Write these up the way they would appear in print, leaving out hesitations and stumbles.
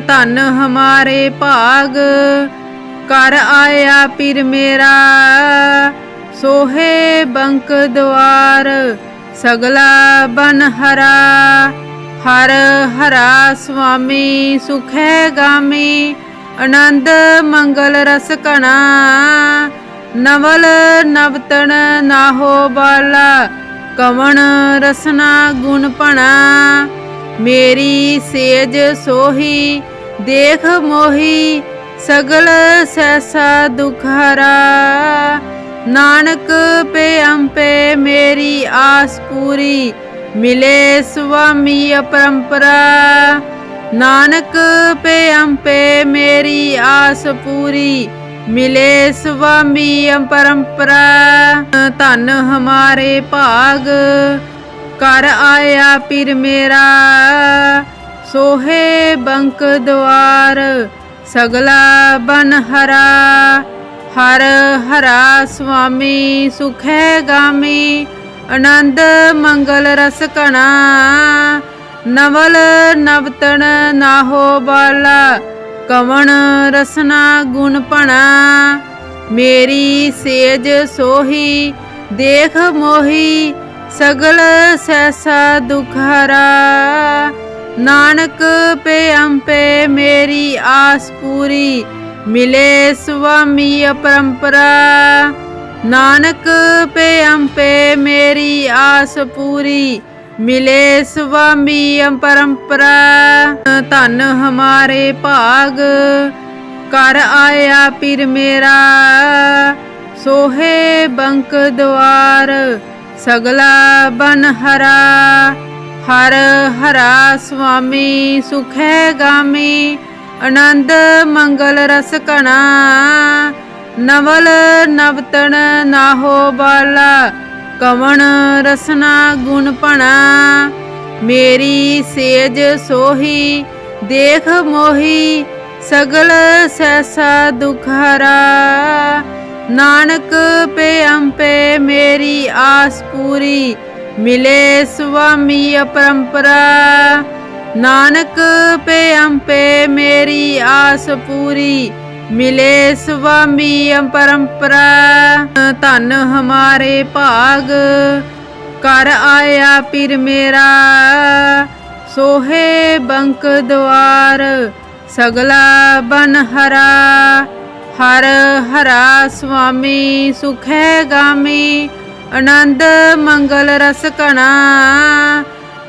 धन हमारे भाग कर आया पीर मेरा। सोहे बंक द्वार सगला बन हरा। हर हरा स्वामी सुखै गामी आनंद मंगल रस कणा। नवल नवतन नाहो बाला कवन रसना गुण पणा। मेरी सेज सोही देख मोही सगल सहसा दुख हरा। नानक पे अम्पे मेरी आस पूरी मिले स्वामी अपरंपरा। नानक पे अम्पे मेरी आस पूरी मिले स्वामी अपरंपरा। धन हमारे भाग कर आया पीर मेरा। सोहे बंक द्वार सगला बन हरा। हर हरा स्वामी सुखै गामी आनंद मंगल रस कणा। नवल नवतन नाहो बाला कवन रसना गुण पणा। मेरी सेज सोही देख मोही सगल सहसा दुख हरा। नानक पे अम्पे मेरी आस पूरी मिले स्वामी अपरंपरा। नानक पे अम्पे मेरी आस पूरी मिले स्वामी अपरंपरा। धन हमारे भाग कर आया पीर मेरा। सोहे बंक द्वार सगला बन हरा। हर हरा स्वामी सुखै गामी आनंद मंगल रस कणा। नवल नवतन नाहो बाला कवन रसना गुण पणा। मेरी सेज सोही देख मोही सगल सहसा दुख हरा। नानक पे अम्पे मेरी आस पूरी मिले स्वामी अपरंपरा। नानक पे अम्पे मेरी आस पूरी मिले स्वामी अपरंपरा। धन हमारे भाग कर आया पीर मेरा। सोहे बंक द्वार सगला बन हरा। हर हरा स्वामी सुखै गामी आनंद मंगल रस कणा।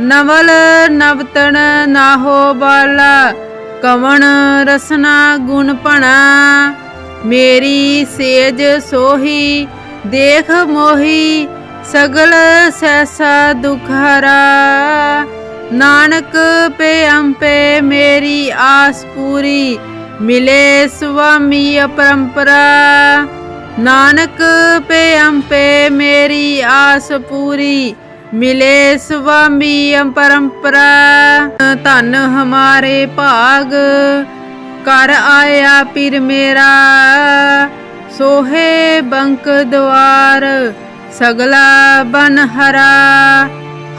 नवल नवतन नाहो बाला कवन रसना गुण पणा। मेरी सेज सोही देख मोही सगल सहसा दुख हरा। नानक पे अम्पे मेरी आस पूरी मिले स्वामी अपरंपरा। नानक पे अम्पे मेरी आस पूरी मिले स्वामी अपरंपरा। धन हमारे भाग कर आया पीर मेरा। सोहे बंक द्वार सगला बन हरा।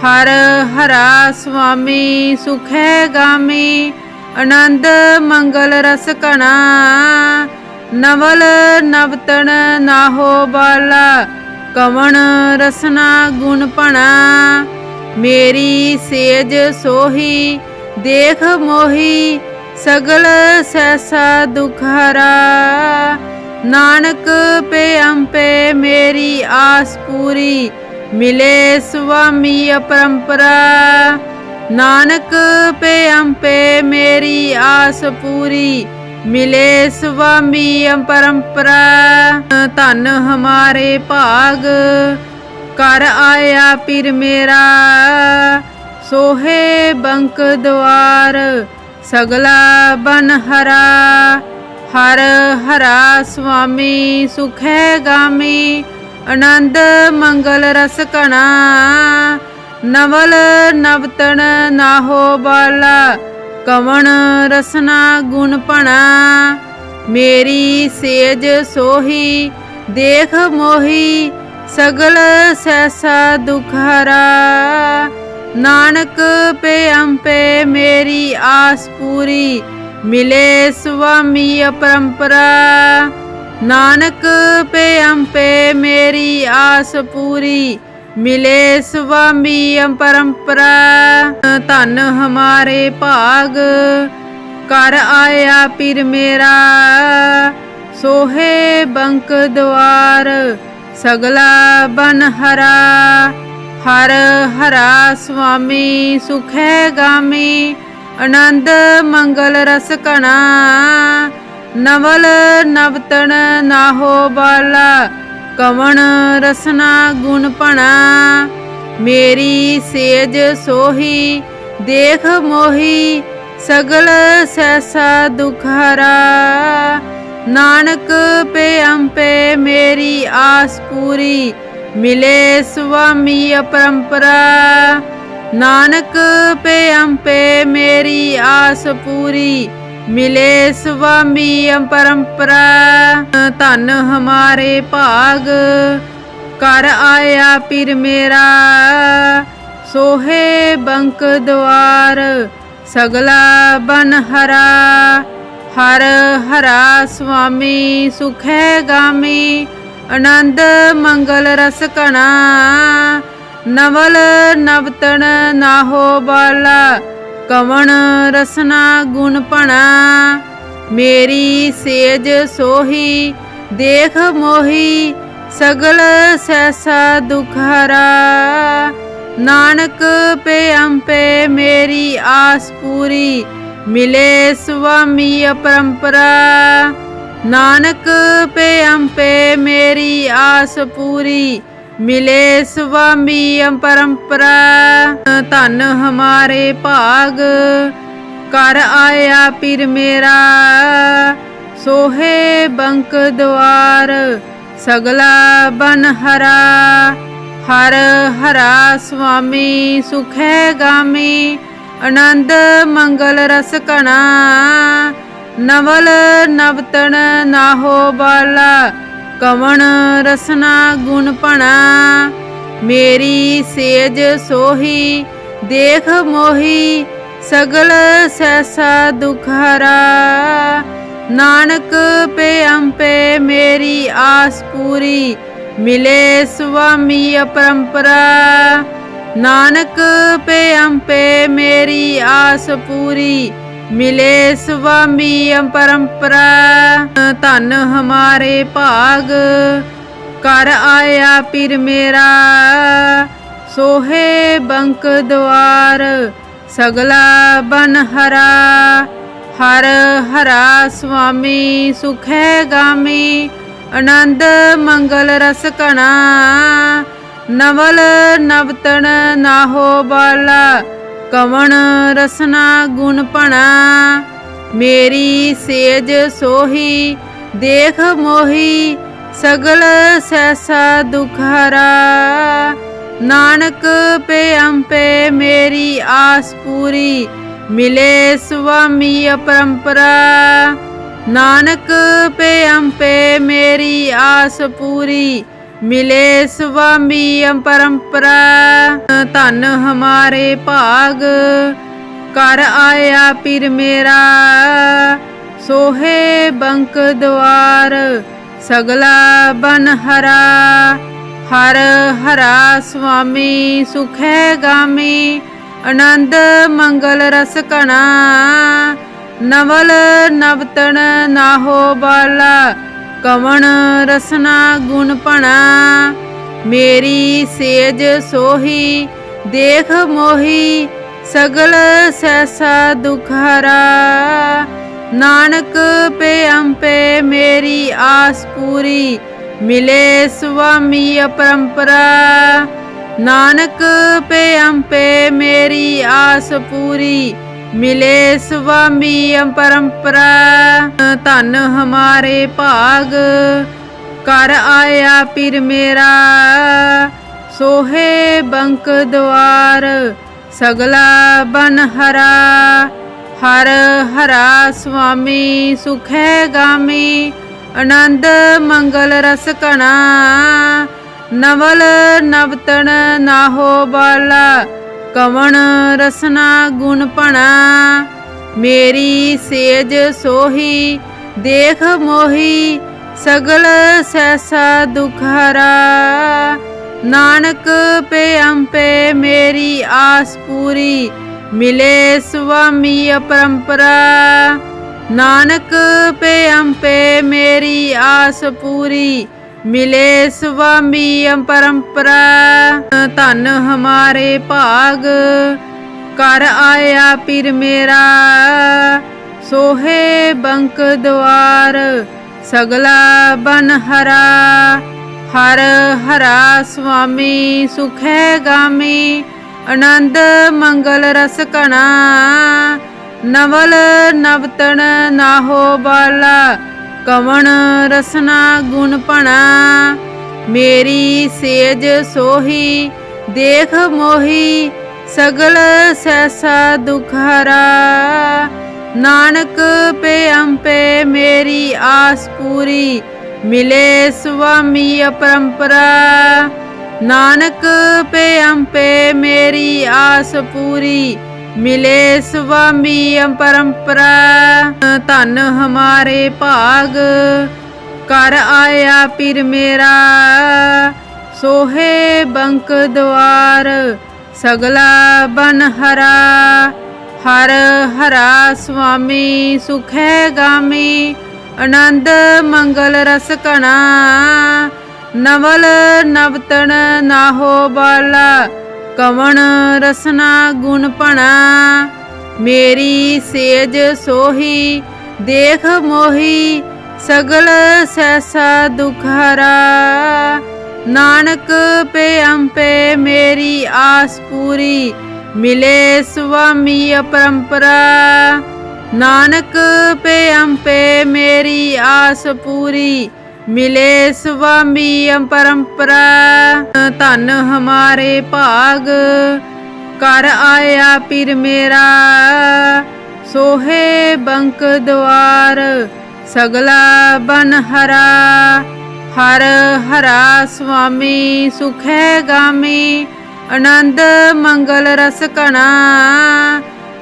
हर हरा स्वामी सुखै गामी आनंद मंगल रस कणा। नवल नवतन नाहो बाला कवन रसना गुण पणा। मेरी सेज सोही देख मोही सगल सहसा दुख हरा। नानक पे अम्पे मेरी आस पूरी मिले स्वामी अपरंपरा। नानक पे अम्पे मेरी आस पूरी मिले स्वामी अपरंपरा। धन हमारे भाग कर आया पीर मेरा। सोहे बंक द्वार सगला बन हरा। हर हरा स्वामी सुखै गामी आनंद मंगल रस कणा। नवल नवतन नाहो बाला कवन रसना गुण पणा। मेरी सेज सोही देख मोही सगल सहसा दुख हरा। नानक पे अम्पे मेरी आस पूरी मिले स्वामी अपरंपरा। नानक पे अंपे मेरी आस पूरी, मिले स्वामी अपरंपरा। धन हमारे भाग, कर आया पीर मेरा। सोहे बंक द्वार, सगला बन हरा। हर हरा स्वामी सुख है गामी, आनंद मंगल रस कणा। नवल नवतन नाहो बाला, कवन रसना गुण पणा। मेरी सेज सोही देख मोही, सगल सहसा दुख हरा। नानक पे अंपे मेरी आस पूरी, मिले स्वामी अपरंपरा। नानक पे अंपे मेरी आस पूरी, मिले स्वामी अपरंपरा। धन हमारे भाग, कर आया पीर मेरा। सोहे बंक द्वार, सगला बन हरा। हर हरा स्वामी सुख है गामी, आनंद मंगल रस कणा। नवल नवतन नाहो बाला, कवन रसना गुण पणा। मेरी सेज सोही देख मोही, सगल सहसा दुख हरा। नानक पे अंपे मेरी आस पूरी, मिले स्वामी अपरंपरा। नानक पे अंपे मेरी आस पूरी, मिले स्वामी अपरंपरा। धन हमारे भाग, कर आया पीर मेरा। सोहे बंक द्वार, सगला बन हरा। हर हरा स्वामी सुख है गामी, आनंद मंगल रस कणा। नवल नवतन नाहो बाला, कवन रसना गुण पणा। मेरी सेज सोही देख मोही, सगल सहसा दुख हरा। नानक पे अंपे मेरी आस पूरी, मिले स्वामी अपरंपरा। नानक पे अंपे मेरी आस पूरी, मिले स्वामी अपरंपरा। धन हमारे भाग, कर आया पीर मेरा। सोहे बंक द्वार, सगला बन हरा। हर हरा स्वामी सुख है गामी, आनंद मंगल रस कणा। नवल नवतन नाहो बाला, कवन रसना गुण पणा। मेरी सेज सोही देख मोही, सगल सहसा दुख हरा। नानक पे अंपे मेरी आस पूरी, मिले स्वामी अपरंपरा। नानक पे अंपे मेरी आस पूरी, मिले स्वामी अपरंपरा। धन हमारे भाग, कर आया पीर मेरा। सोहे बंक द्वार, सगला बन हरा। हर हरा स्वामी सुख है गामी, आनंद मंगल रस कणा। नवल नवतन नाहो बाला, कवन रसना गुण पणा। मेरी सेज सोही देख मोही, सगल सहसा दुख हरा। नानक पे अंपे मेरी आस पूरी, मिले स्वामी अपरंपरा। नानक पे अंपे मेरी आस पूरी, मिले स्वामी अपरंपरा। धन हमारे भाग, कर आया पीर मेरा। सोहे बंक द्वार, सगला बन हरा। हर हरा स्वामी सुख है गामी, आनंद मंगल रस कणा। नवल नवतन नाहो बाला, कवन रसना गुण पणा। मेरी सेज सोही देख मोही सगल सहसा दुख हरा। नानक पे अंपे मेरी आस पूरी मिले स्वामी अपरंपरा। नानक पे अंपे मेरी आस पूरी मिले स्वामी अपरंपरा। धन हमारे भाग कर आया पीर मेरा। सोहे बंक द्वार सगला बन हरा। हर हरा स्वामी सुखै गामी आनंद मंगल रस कणा। नवल नवतन नाहो बाला कवन रसना गुण पणा। मेरी सेज सोही देख मोही सगल सहसा दुख हरा। नानक पे अंपे मेरी आस पूरी मिले स्वामी अपरंपरा। नानक पे अंपे मेरी आस पूरी मिले स्वामी अपरंपरा। धन हमारे भाग कर आया पीर मेरा। सोहे बंक द्वार सगला बन हरा। हर हरा स्वामी सुखै गामी आनंद मंगल रस कणा। नवल नवतन नाहो बाला कवन रसना गुण पणा। मेरी सेज सोही देख मोही सगल सहसा दुख हरा। नानक पे अंपे मेरी आस पूरी मिले स्वामी अपरंपरा। नानक पे अंपे मेरी आस पूरी मिले स्वामी अपरंपरा। धन हमारे भाग कर आया पीर मेरा। सोहे बंक द्वार सगला बन हरा। हर हरा स्वामी सुखै गामी आनंद मंगल रस कणा।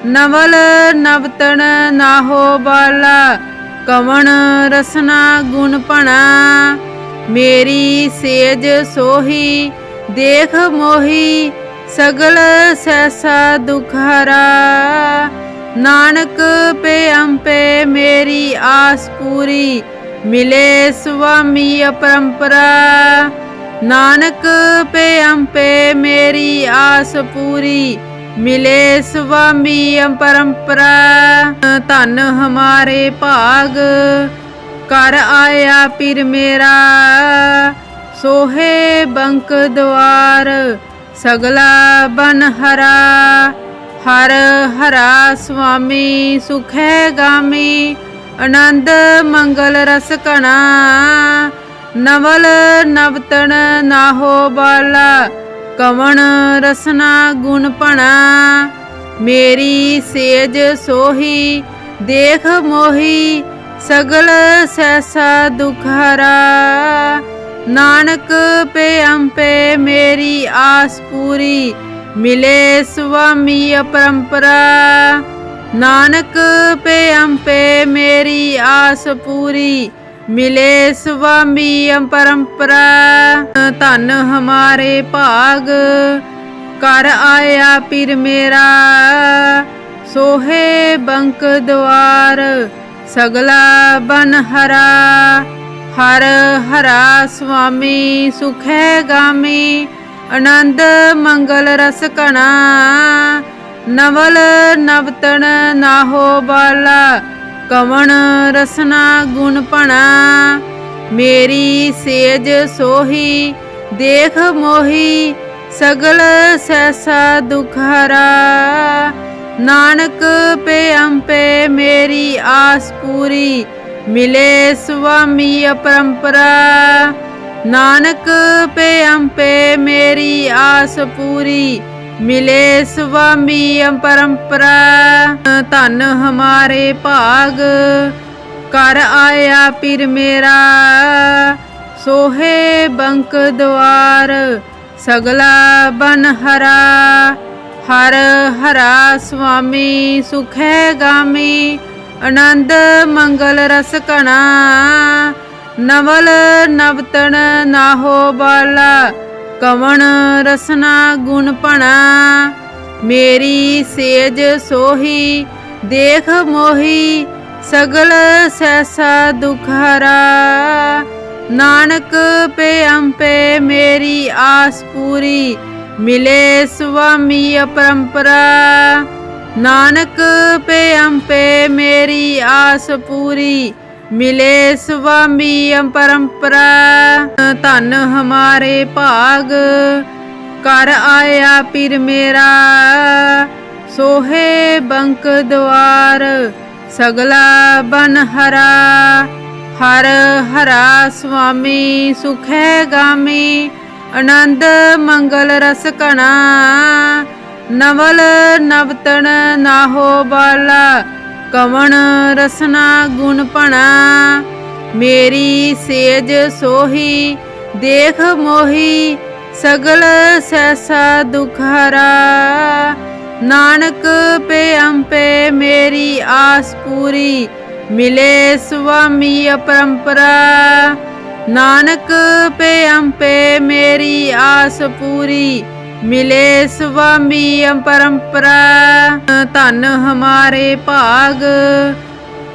नवल नवतन नाहो बाला कवन रसना गुण पणा। मेरी सेज सोही देख मोही सगल सहसा दुख हरा। नानक पे अंपे मेरी आस पूरी मिले स्वामी अपरंपरा। नानक पे अंपे मेरी आस पूरी मिले स्वामी अपरंपरा। धन हमारे भाग कर आया पीर मेरा। सोहे बंक द्वार सगला बन हरा। हर हरा स्वामी सुखै गामी आनंद मंगल रस कणा। नवल नवतन नाहो बाला कवन रसना गुण पणा। मेरी सेज सोही देख मोही सगल सहसा दुख हरा। नानक पे अंपे मेरी आस पूरी मिले स्वामी अपरंपरा। नानक पे अंपे मेरी आस पूरी मिले स्वामी अपरंपरा। धन हमारे भाग कर आया पीर मेरा। सोहे बंक द्वार सगला बन हरा। हर हरा स्वामी सुखै गामी आनंद मंगल रस कणा। नवल नवतन नाहो बाला कवन रसना गुण पणा। मेरी सेज सोही देख मोही सगल सहसा दुख हरा। नानक पे अंपे मेरी आस पूरी मिले स्वामी अपरंपरा। नानक पे अंपे मेरी आस पूरी मिले स्वामी अपरंपरा। धन हमारे भाग कर आया पीर मेरा। सोहे बंक द्वार सगला बन हरा। हर हरा स्वामी सुखै गामी आनंद मंगल रस कणा नवल नवतन नाहो बाला कवण रसना गुण पणा मेरी सेज सोही देख मोही सगल सहसा दुख हरा नानक पे अंपे मेरी आस पूरी मिले स्वामी अपरंपरा नानक पे अंपे मेरी आस पूरी मिले स्वामी अपरंपरा धन हमारे भाग कर आया पीर मेरा सोहे बंक द्वार सगला बन हरा हर हरा स्वामी सुखै गामी आनंद मंगल रस कणा नवल नवतन नाहो बाला कवण रसना गुण पणा मेरी सेज सोही देख मोही सगल सहसा दुख हरा नानक पे अंपे मेरी आस पूरी मिले स्वामी अपरंपरा नानक पे अंपे मेरी आस पूरी मिले स्वामी अपरंपरा धन हमारे भाग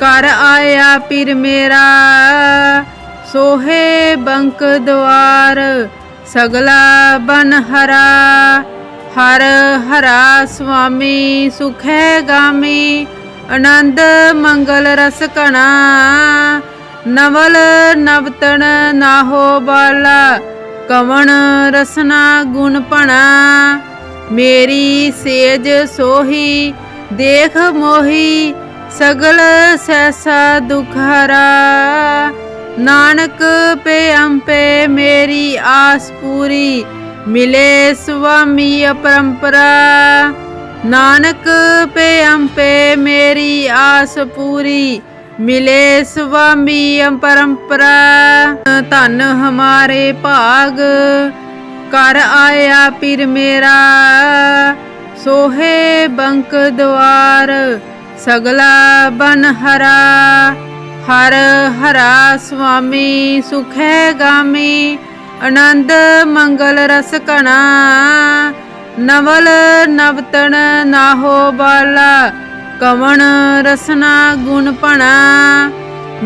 कर आया पीर मेरा सोहे बंक द्वार सगला बन हरा हर हरा स्वामी सुखै गामी आनंद मंगल रस कणा नवल नवतन नाहो बाला कवण रसना गुण पणा मेरी सेज सोही देख मोही सगल सहसा दुख हरा नानक पे अंपे मेरी आस पूरी मिले स्वामी अपरंपरा नानक पे अंपे मेरी आस पूरी मिले स्वामी अपरंपरा धन हमारे भाग कर आया पीर मेरा सोहे बंक द्वार सगला बन हरा हर हरा स्वामी सुखै गामी आनंद मंगल रस कणा नवल नवतन नाहो बाला कवण रसना गुण पणा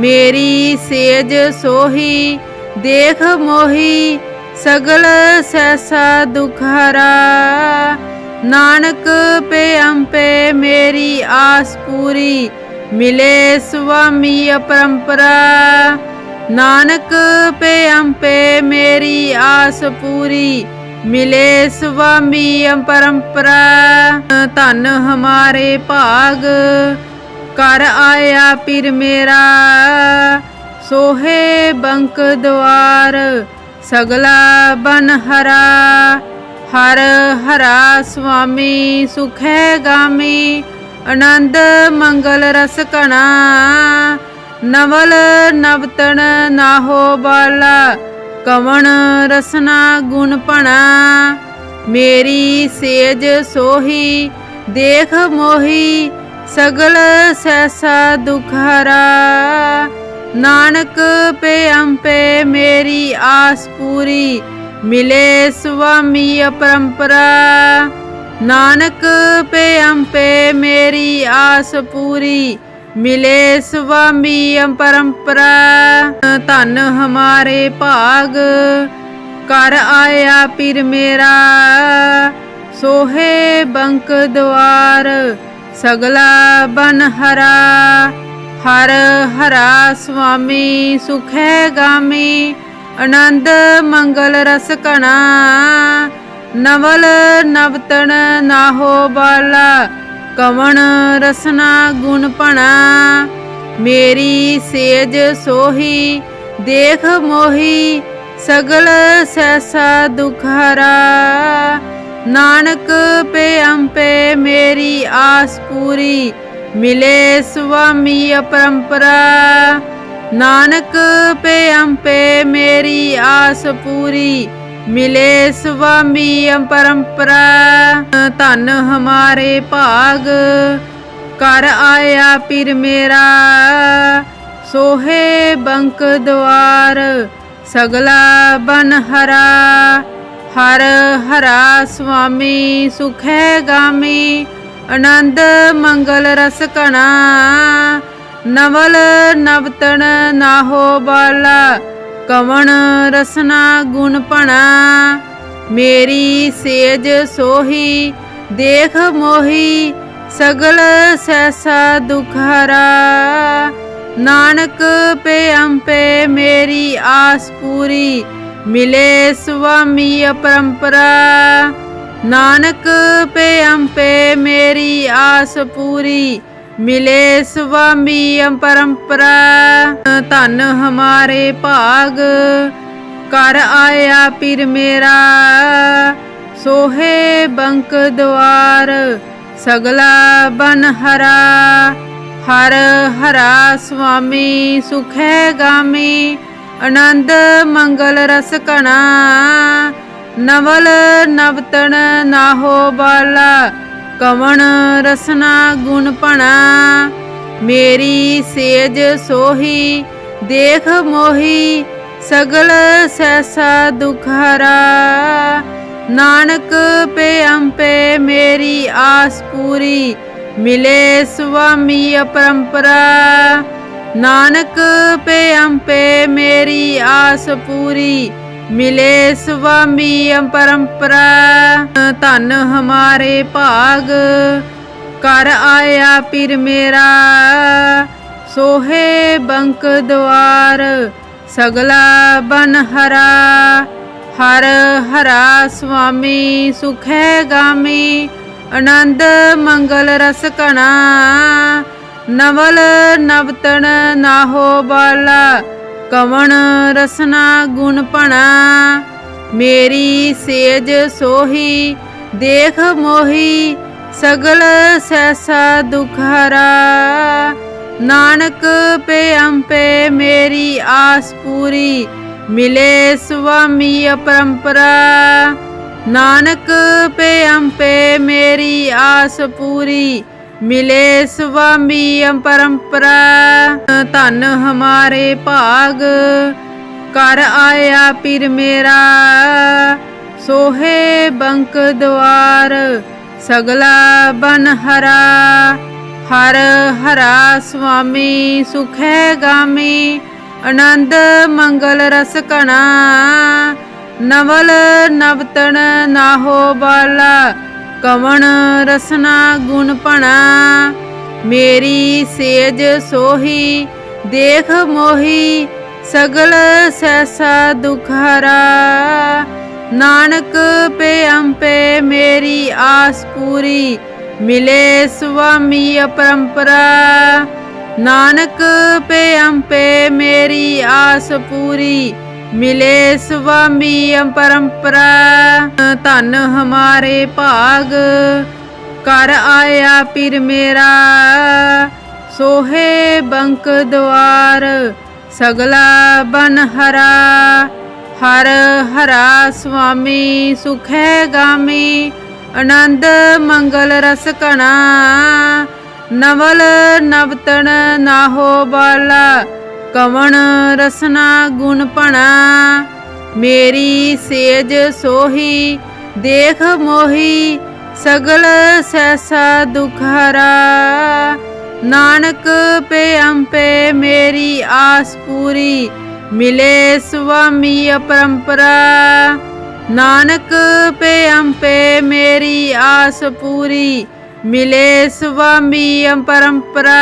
मेरी सेज सोही देख मोही सगल सहसा दुख हरा नानक पे अंपे मेरी आस पूरी मिले स्वामी अपरंपरा नानक पे अंपे मेरी आस पूरी मिले स्वामी अपरंपरा धन हमारे भाग कर आया पीर मेरा सोहे बंक द्वार सगला बन हरा हर हरा स्वामी सुखै गामी आनंद मंगल रस कणा नवल नवतन नाहो बाला कवण रसना गुण पणा मेरी सेज सोही देख मोही सगल सहसा दुख हरा नानक पे अंपे मेरी आस पूरी मिले स्वामी अपरंपरा नानक पे अंपे मेरी आस पूरी मिले स्वामी अपरंपरा धन हमारे भाग कर आया पीर मेरा सोहे बंक द्वार सगला बन हरा हर हरा स्वामी सुखै गामी आनंद मंगल रस कणा नवल नवतन नाहो बाला कवण रसना गुण पणा मेरी सेज सोही देख मोही सगल सहसा दुख हरा नानक पे अंपे मेरी आस पूरी मिले स्वामी अपरंपरा नानक पे अंपे मेरी आस पूरी मिले स्वामी परंपरा। धन हमारे भाग कर आया पीर मेरा, सोहे बंक द्वार सगला बन हरा। हर हरा स्वामी सुख है गामी, आनंद मंगल रस कणा। नवल नवतन नाहो बाला, कवन रसना गुण पणा। मेरी सेज सोही देख मोही, सगल सहसा दुख हरा। नानक पे अम्पे मेरी आस पूरी, मिले स्वामी परंपरा। नानक पे अम्पे मेरी आस पूरी, मिले स्वामी परंपरा। धन हमारे भाग कर आया पीर मेरा, सोहे बंक द्वार सगला बन हरा। हर हरा स्वामी सुख है गामी, आनंद मंगल रस कणा। नवल नवतन नाहो बाला, कवन रसना गुण पणा। मेरी सेज सोही देख मोही, सगल सहसा दुख हरा। नानक पे अम्पे मेरी आस पूरी, मिले स्वामी परंपरा। नानक पे अम्पे मेरी आस पूरी, मिले स्वामी परंपरा। धन हमारे भाग कर आया पीर मेरा, सोहे बंक द्वार सगला बन हरा। हर हरा स्वामी सुख है गामी, आनंद मंगल रस कणा। नवल नवतन नाहो बाला, कवन रसना गुण पणा। मेरी सेज सोही देख मोही, सगल सहसा दुख हरा। नानक पे अम्पे मेरी आस पूरी, मिले स्वामी परंपरा। नानक पे अम्पे मेरी आस पूरी, मिले स्वामी परंपरा। धन हमारे भाग कर आया पीर मेरा, सोहे बंक द्वार सगला बन हरा। हर हरा स्वामी सुख है गामी, आनंद मंगल रस कणा। नवल नवतन नाहो बाला, कवन रसना गुण पणा। मेरी सेज सोही देख मोही, सगल सहसा दुख हरा। नानक पे अम्पे मेरी आस पूरी, मिले स्वामी परंपरा। नानक पे अम्पे मेरी आस पूरी, मिले स्वामी परंपरा। धन हमारे भाग कर आया पीर मेरा, सोहे बंक द्वार सगला बन हरा। हर हरा स्वामी सुख है गामी, आनंद मंगल रस कणा। नवल नवतन नाहो बाला, कवन रसना गुण पणा। मेरी सेज सोही देख मोही, सगल सहसा दुख हरा। नानक पे अम्पे मेरी आस पूरी, मिले स्वामी परंपरा। नानक पे अम्पे मेरी आस पूरी, मिले स्वामी परंपरा।